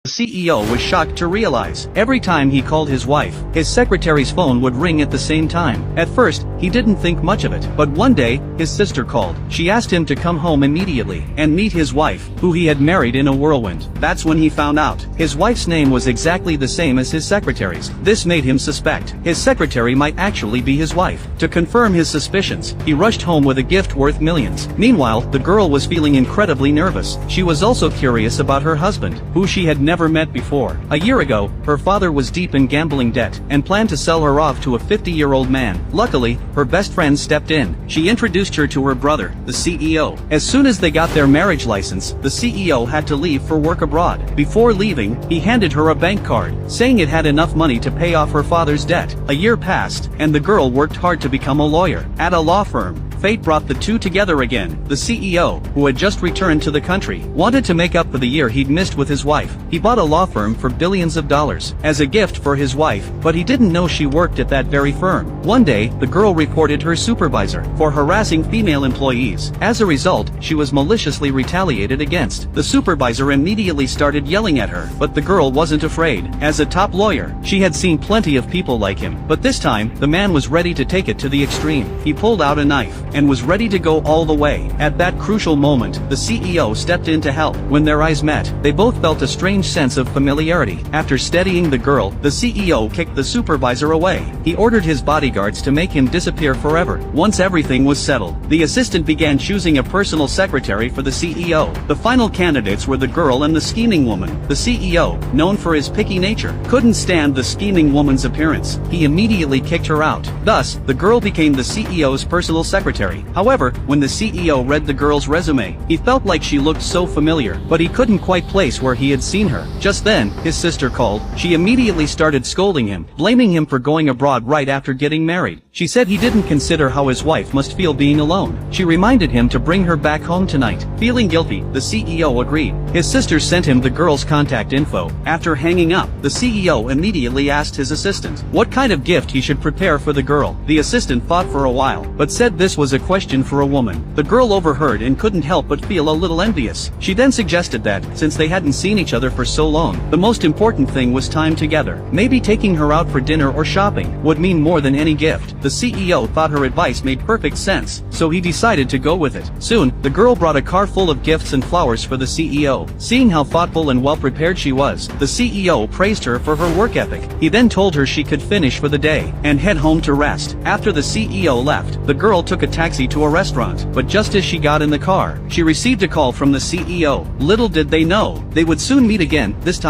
The CEO was shocked to realize every time he called his wife, his secretary's phone would ring at the same time. At first, he didn't think much of it, but one day, his sister called. She asked him to come home immediately and meet his wife, who he had married in a whirlwind. That's when he found out his wife's name was exactly the same as his secretary's. This made him suspect his secretary might actually be his wife. To confirm his suspicions, he rushed home with a gift worth millions. Meanwhile, the girl was feeling incredibly nervous. She was also curious about her husband, who she had never met before. A year ago, her father was deep in gambling debt and planned to sell her off to a 50-year-old man. Luckily, her best friend stepped in. She introduced her to her brother, the CEO. As soon as they got their marriage license, the CEO had to leave for work abroad. Before leaving, he handed her a bank card, saying it had enough money to pay off her father's debt. A year passed, and the girl worked hard to become a lawyer at a law firm. Fate brought the two together again. The CEO, who had just returned to the country, wanted to make up for the year he'd missed with his wife. He bought a law firm for billions of dollars as a gift for his wife, but he didn't know she worked at that very firm. One day, the girl reported her supervisor for harassing female employees. As a result, she was maliciously retaliated against. The supervisor immediately started yelling at her, but the girl wasn't afraid. As a top lawyer, she had seen plenty of people like him, but this time, the man was ready to take it to the extreme. He pulled out a knife and was ready to go all the way. At that crucial moment, the CEO stepped in to help. When their eyes met, they both felt a strange sense of familiarity. After steadying the girl, the CEO kicked the supervisor away. He ordered his bodyguards to make him disappear forever. Once everything was settled, the assistant began choosing a personal secretary for the CEO. The final candidates were the girl and the scheming woman. The CEO, known for his picky nature, couldn't stand the scheming woman's appearance. He immediately kicked her out. Thus, the girl became the CEO's personal secretary. However, when the CEO read the girl's resume, he felt like she looked so familiar, but he couldn't quite place where he had seen her. Just then, his sister called. She immediately started scolding him, blaming him for going abroad right after getting married. She said he didn't consider how his wife must feel being alone. She reminded him to bring her back home tonight. Feeling guilty, the CEO agreed. His sister sent him the girl's contact info. After hanging up, the CEO immediately asked his assistant what kind of gift he should prepare for the girl. The assistant thought for a while, but said this was a question for a woman. The girl overheard and couldn't help but feel a little envious. She then suggested that, since they hadn't seen each other for so long, the most important thing was time together. Maybe taking her out for dinner or shopping would mean more than any gift. The CEO thought her advice made perfect sense, so he decided to go with it. Soon, the girl brought a car full of gifts and flowers for the CEO. Seeing how thoughtful and well-prepared she was, the CEO praised her for her work ethic. He then told her she could finish for the day and head home to rest. After the CEO left, the girl took a taxi to a restaurant, but just as she got in the car, she received a call from the CEO. Little did they know, they would soon meet again, this time